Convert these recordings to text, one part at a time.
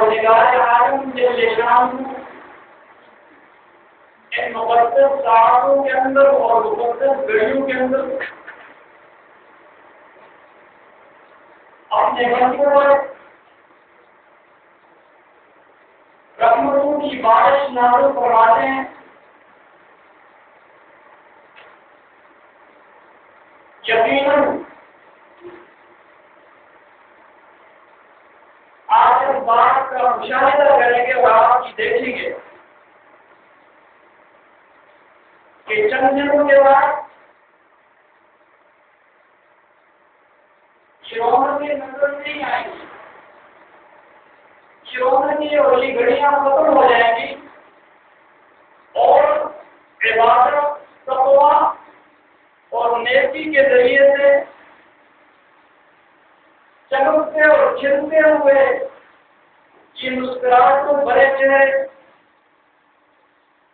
پروردگار عالم جل شان ان مقدس ساعتوں کے اندر اور مقدس گھڑیوں کے اندر اپنے بندوں پر رحمتوں کی بارش نازل فرماتے ہیں. یقیناً آپ اس بات کا مشاہدہ کریں گے اور آپ کی دیکھیں گے کہ چند دنوں کے بعد شروعاتی نظر نہیں آئیں گی. شروعاتی اور یہ گھڑیاں ختم ہو جائیں گی اور عبادت تقویٰ اور نیکی کے ذریعے سے چمکتے اور کھلتے ہوئے یہ مسکراہٹ کو بھرے چہرے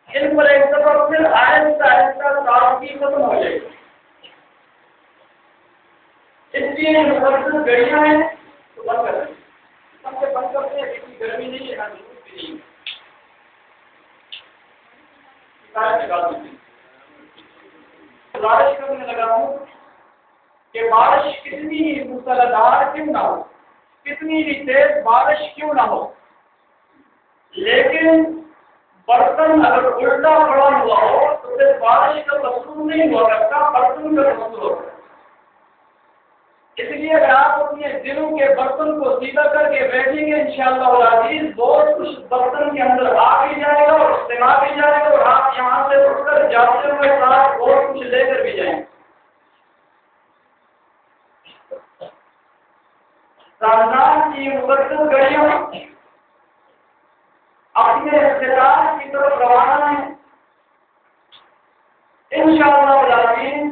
ان پر ایک دفعہ پھر آہستہ آہستہ تازگی ختم ہو جائے گی. اس لیے مقدس گھڑیاں ہیں تو بند کر دیں. سب سے بند کرتے ہیں اتنی گرمی نہیں ہے نہ دھوپ بھی نہیں ہے. گزارش کرنے لگا ہوں کہ بارش کتنی موسلادھار کیوں نہ ہو, کتنی بھی تیز بارش کیوں نہ ہو, لیکن برتن اگر الٹا پڑا ہوا ہو تو پھر بارش کا قصور نہیں ہو سکتا, برتن کا قصور ہو سکتا. اس لیے اگر آپ اپنے دلوں کے برتن کو سیدھا کر کے بیٹھیں گے انشاءاللہ العزیز بہت کچھ برتن کے اندر آ بھی جائے گا اور استعمال بھی جائے گا اور آپ یہاں سے اٹھ کر جاتے ہوئے ساتھ بہت کچھ لے کر بھی جائیں گے. رمضان کی مقدس گھڑیوں اپنے اختتام کی طرف روانہ ہیں انشاءاللہ العزیز.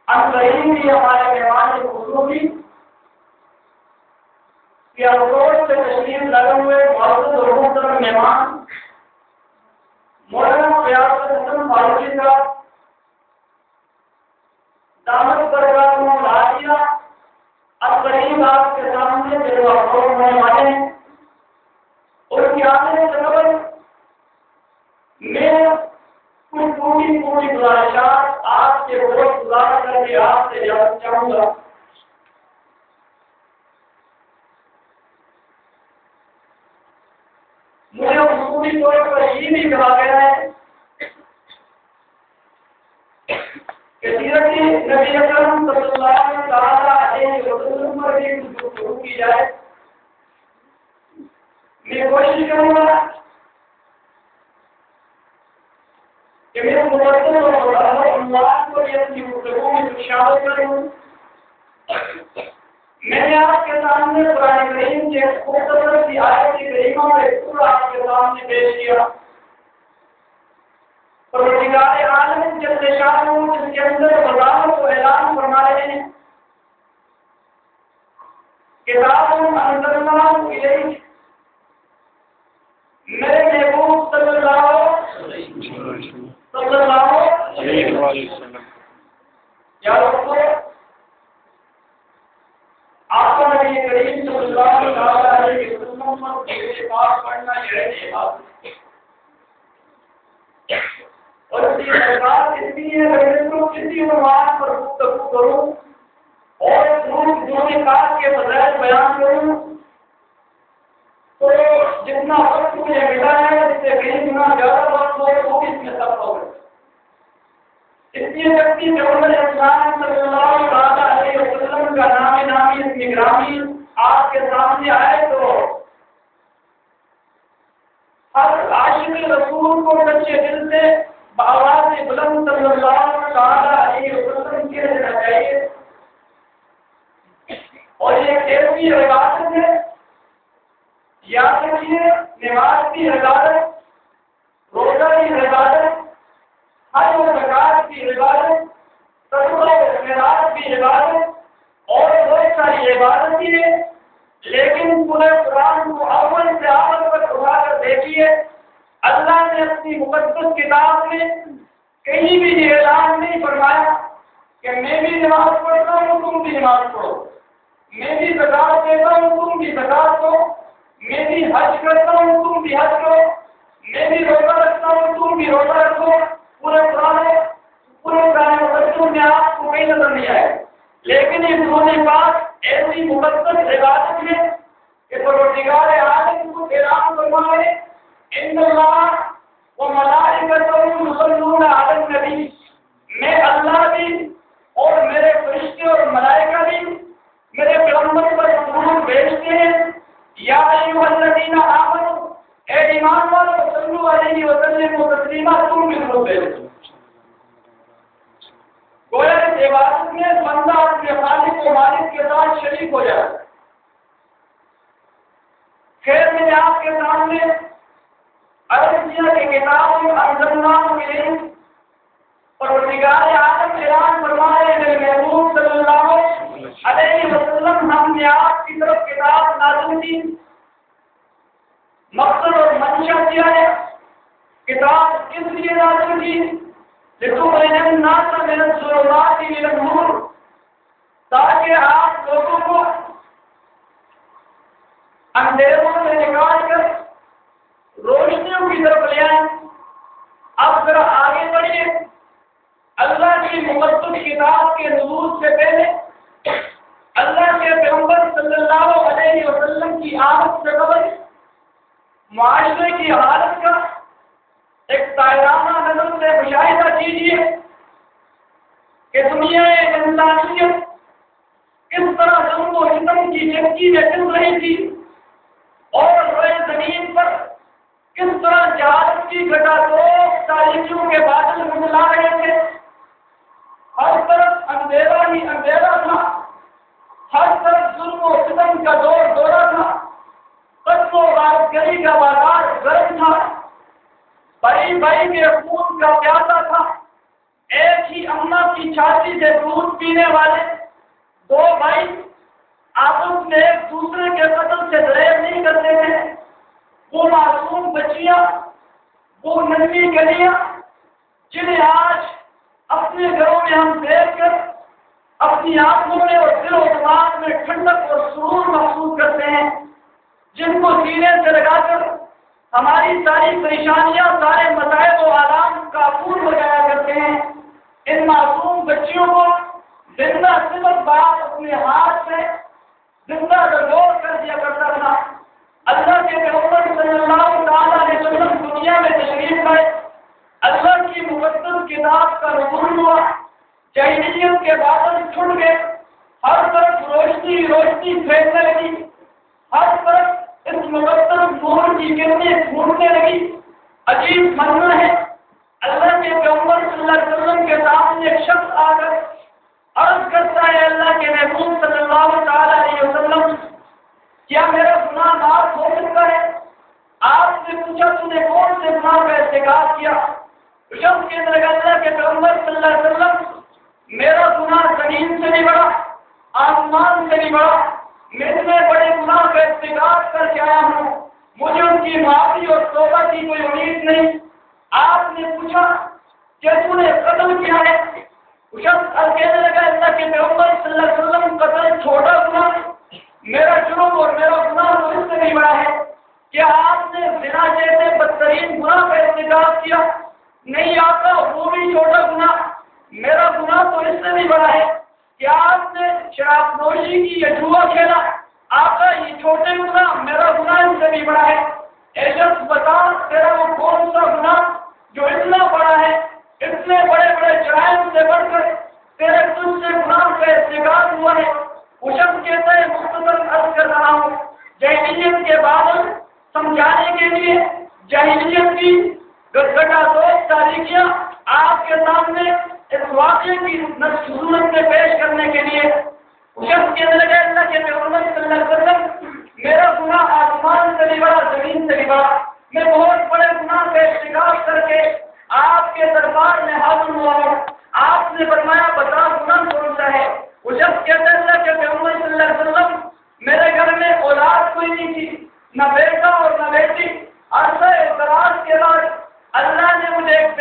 انقریب بھی ہمارے مہمان خصوصی سیاست سے تشریف لگے ہوئے معزز اور محترم مہمان مولانا فیاض حسن فاروقی صاحب دامت برکاتہ العالیہ انقریب آپ کے سامنے جو افروز ہونے والے ہیں. ان کے آنے سے قبل میں کچھ پوری گزارشات آپ کے ووٹ گزار کر کے آپ سے جاننا چاہوں گا. مجھے خصوصی طور پر یہ بھی کہا گیا ہے کہ سیرت نبی اکرم صلی اللہ علیہ وسلم پر بھی گفتگو کی جائے. میں کوشش کروں گا کہ میرے مقدس اور اللہ کو یہ اپنی گفتگو میں شامل کروں. میں نے آپ کے سامنے قرآن کریم کے مختصر سی آیت کریمہ کا ایک سورہ آپ کے سامنے پیش کیا. پروردگار عالم جل شانہ جس کے اندر وضاحت و اعلان فرما رہے ہیں کتاب انزلناہ الیک, میرے محبوب صلی اللہ علیہ وسلم یا رب آپ کا نبی کریم صلی اللہ علیہ وسلم پر پاک پڑھنا یہ بات اور اس کی سرکار اتنی ہے کہ میں کسی عنوان پر گفتگو کروں اور دونوں کار کے فضائل بیان کروں تو جتنا وقت مجھے ملا ہے اس سے کہیں گنا زیادہ وقت ہو وہ بھی اس میں سب ہوگا. اس لیے وقتی پیغمبر اسلام صلی اللہ علیہ وسلم کا نامی اس گرامی آپ کے سامنے آئے تو ہر عاشق رسول کو سچے دل سے بآواز بلند صلی اللہ علیہ وسلم کے لینا چاہیے. اور یہ ایک ایسی عبادت ہے, یاد رکھیے, نماز کی عبادت, روزہ کی عبادت, حج و زکات کی عبادت, صدقہ و خیرات کی عبادت اور بہت ساری عبادت ہی ہے. لیکن پورے قرآن کو اول سے آخر تک اٹھا کر دیکھیے, اللہ نے اپنی مقدس کتاب میں کہیں بھی یہ اعلان نہیں فرمایا کہ میں بھی نماز پڑھتا ہوں تم بھی نماز پڑھو. میں بھی زکات دیتا ہوں تم بھی زکات دو، میں بھی حج کرتا ہوں تم بھی حج کرو، میں بھی روزہ رکھتا ہوں تم بھی روزہ رکھو۔ پورے قرآن میں آپ کو کہیں نظر نہیں آئے، لیکن یہ قرآن پاک ایسی مقدس عبادت ہے کہ پروردگار عالم کو اعلان فرمائے ان اللہ وملائکتہ یصلون علی النبی، میں اللہ بھی اور میرے فرشتے اور ملائکہ بھی میرے پیغمبر پر درود بھیجتے ہیں۔ یا ایھا الذین آمنوا، اے ایمان والو، صلو علیہ وسلم تسلیما، تم بھی درود بھیجو۔ گویا اس عبادت میں بندہ اپنے خالق و مالک کے ساتھ شریک ہو جائے۔ خیر میں نے آپ کے سامنے عرض کیا کہ کتاب انزلناہ الیک، پروردگار عالم اعلان فرمائے میرے محبوب صلی اللہ علیہ وسلم، ہم نے آپ کی طرف کتاب نازل کی۔ مقصد اور منشا کیا ہے؟ کتاب کس لیے نازل کی؟ لتخرج الناس من الظلمات الى النور، تاکہ آپ لوگوں کو اندھیروں سے نکال کر روشنیوں کی طرف لے آئیں۔ اب ذرا آگے بڑھیے۔ اللہ کی مقدس کتاب کے نزول سے پہلے اللہ کے پیغمبر صلی اللہ علیہ وسلم کی آمد سے قبل معاشرے کی حالت کا ایک دائرانہ نظر سے مشاہدہ کیجیے کہ دنیا انسانیت کس طرح ظلم و ستم کی چکی میں چل رہی تھی اور روئے زمین پر کس طرح جہالت کی گٹاگوٹ تاریکیوں کے بادل منڈلا رہے تھے۔ ہر طرف اندھیرا ہی اندھیرا تھا، ہر طرف ظلم و ستم کا دور دورہ تھا، قتل و غارت گری کا بازار گرم تھا، بھائی بھائی کے خون کا پیاسا تھا، ایک ہی اماں کی چھاتی سے دودھ پینے والے دو بھائی آپس میں ایک دوسرے کے قتل سے دریغ نہیں کرتے تھے۔ وہ معصوم بچیاں، وہ ننھی گلیاں جنہیں آج اپنے گھروں میں ہم دیکھ کر اپنی آنکھوں میں اور دل و دماغ میں ٹھنڈک اور سرور محسوس کرتے ہیں، جن کو سینے سے لگا کر ہماری ساری پریشانیاں، سارے مصائب و آلام کافور ہو جایا کرتے ہیں۔ ان معصوم بچیوں کو زندہ صفت باپ اپنے ہاتھ سے زندہ ڈگور کر دیا کرتا تھا۔ اللہ کے پیغمبر صلی اللہ تعالیٰ علیہ وسلم دنیا میں تشریف لائے، اللہ کی مقدس کتاب کا نزول ہوا، جاہلیت کے بادل چھٹ گئے، ہر طرف روشنی روشنی پھیلنے لگی، ہر طرف اس مقدس نور کی کرنیں پھوٹنے لگی۔ عجیب منظر ہے، اللہ کے پیغمبر صلی اللہ علیہ وسلم کے سامنے ایک شخص آ کر عرض کرتا ہے، اللہ کے محبوب صلی اللہ تعالیٰ علیہ وسلم، کیا میرا گناہ معاف ہو سکتا ہے؟ آپ نے پوچھا تم نے کون سے گناہ کا ارتکاب کیا؟ شخص کے اندر اللہ کے پیغمبر صلی اللہ علیہ وسلم، میرا گناہ زمین سے بھی بڑا، آسمان سے بھی بڑا، میں اتنے بڑے گناہ کا ارتکاب کر کے آیا ہوں، مجھے ان کی معافی اور توبہ کی کوئی امید نہیں۔ آپ نے پوچھا کہ تو نے قتل کیا ہے؟ شخص کہنے لگا، اللہ کے پیغمبر صلی اللہ علیہ وسلم، قتل چھوٹا گناہ، میرا جرم اور میرا گناہ تو اس سے نہیں بڑا ہے۔ کیا آپ نے زنا جیسے بدترین گناہ کا ارتکاب کیا؟ نہیں آقا، وہ بھی چھوٹا گناہ، میرا گناہ تو اس سے بھی بڑا ہے۔ کیا آپ نے شراب نوشی کی یا جوا کھیلا؟ آقا، یہ چھوٹے گناہ، میرا گناہ اس سے بھی بڑا ہے۔ اے شخص بتا، تیرا وہ کون سا گناہ جو اتنا بڑا ہے، اتنے بڑے بڑے جرائم سے بڑھ کر تیرے تجھ سے گناہ کا ارتکاب ہوا ہے؟ وہ شخص کہتا ہے، مختصر عرض کر رہا ہوں، جاہلیت کے بادل سمجھانے کے لیے جاہلیت کی گٹاگوٹ تاریکیاں آپ کے سامنے اس واقعے کی صورت میں پیش کرنے کے لیے وہ شخص کہنے لگا، اللہ کے پیغمبر صلی اللہ علیہ وسلم، میرا گناہ آسمان سے بھی بڑا، زمین سے بھی بڑا، میں بہت بڑے گناہ کا ارتکاب کر کے آپ کے دربار میں حاضر ہوا ہوں۔ آپ نے فرمایا، بتا گناہ کون سا ہے؟ وہ شخص کہتا ہے، اللہ کے پیغمبر صلی اللہ علیہ وسلم، میرے گھر میں اولاد کوئی نہیں تھی، نہ بیٹا اور نہ بیٹی، عرصہ دراز کے بعد اللہ نے مجھے ایک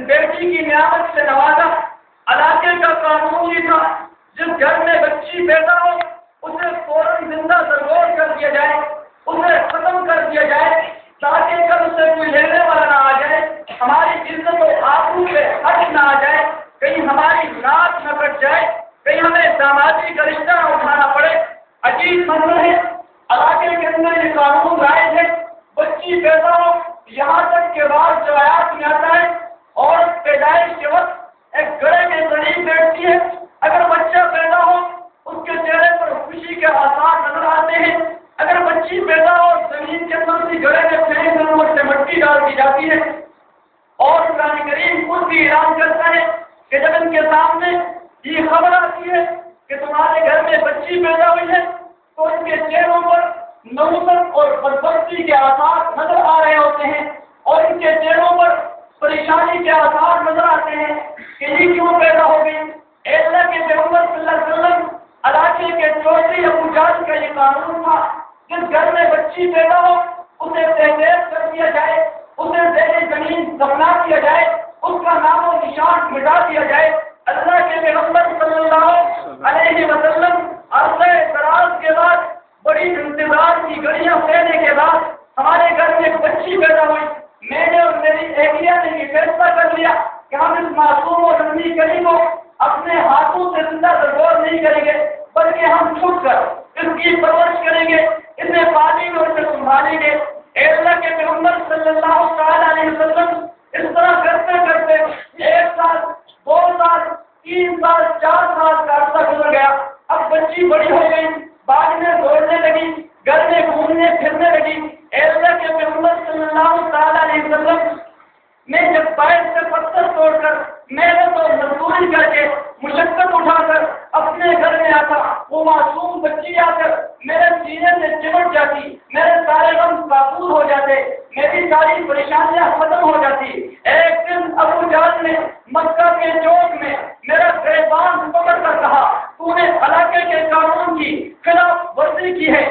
بیٹی کی نعمت سے نوازا۔ علاقے کا قانون یہ تھا، جس گھر میں بچی پیدا ہو اسے فوراً زندہ درگور کر دیا جائے، اسے ختم کر دیا جائے، تاکہ کل اسے کوئی لینے والا نہ آ جائے، ہماری عزت و آبرو پہ حق نہ آ جائے، کہیں ہماری ناک نہ کٹ جائے، کہیں ہمیں دامادی کا رشتہ نہ اٹھانا پڑے۔ عجیب منظر ہے، علاقے کے اندر یہ قانون رائج ہے، بچی پیدا ہو یہاں تک کے بعد جو آیات میں آتا ہے، اور پیدائش کے وقت ایک گڑھے کے قریب بیٹھتی ہے، اگر بچہ پیدا ہو اس کے چہرے پر خوشی کے آثار نظر آتے ہیں، اگر بچی پیدا ہو زمین کے اندر سے گڑھے میں پھینک کر اس سے مٹی ڈال دی جاتی ہے، اور قرآن کریم خود بھی اعلان کرتا ہے کہ جب ان کے سامنے یہ خبر آتی ہے کہ تمہارے گھر میں بچی پیدا ہوئی ہے، تو ان کے چہروں پر نوسط اور بدبختی کے آثار نظر آ رہے ہوتے ہیں، اور ان کے چہروں پر پریشانی کے آثار نظر آتے ہیں کہ یہ کیوں پیدا ہو گئی۔ اے اللہ کے پیغمبر صلی اللہ علیہ وسلم، علاقے کے چودھری ابو جہل کا یہ قانون تھا، جس گھر میں بچی پیدا ہو اسے تحریر کر دیا جائے، اسے زیر زمین دفنا دیا جائے، اس کا نام و نشان مٹا دیا جائے۔ اللہ کے پیغمبر صلی اللہ علیہ وسلم عرصہ دراز کے بعد، بڑی انتظار کی گھڑیاں سہنے کے بعد ہمارے گھر میں ایک بچی پیدا ہوئی۔ میں نے اور میری اہلیہ نے یہ فیصلہ کر لیا کہ ہم اس معصوم اور ننھی کلی کو اپنے ہاتھوں سے زندہ درگور نہیں کریں گے، بلکہ ہم چھپ کر اس کی پرورش کریں گے، اسے پالیں گے اور اسے سنبھالیں گے۔ اے اللہ کے پیغمبر صلی اللہ تعالیٰ علیہ وسلم، اس طرح کرتے کرتے 1 سال، 2 سال، 3 سال، 4 سال کا عرصہ گزر گیا۔ اب بچی بڑی ہو گئی، باغنے دوڑنے لگی، گھر میں گھومنے پھرنے لگی۔ اے اللہ کے پیغمبر صلی اللہ تعالیٰ علیہ وسلم، میں جب باہر سے پتھر توڑ کر محنت اور مزدوری کر کے مشقت اٹھا کر اپنے گھر میں آتا، وہ معصوم بچی آ کر میرے سینے سے چمٹ جاتی، میرے سارے غم کافور ہو جاتے، میری ساری پریشانیاں ختم ہو جاتی۔ ایک دن ابو جہل نے مکہ کے چوک میں میرا گریبان پکڑ کر کہا، تو نے علاقے کے قانون کی خلاف ورزی کی ہے،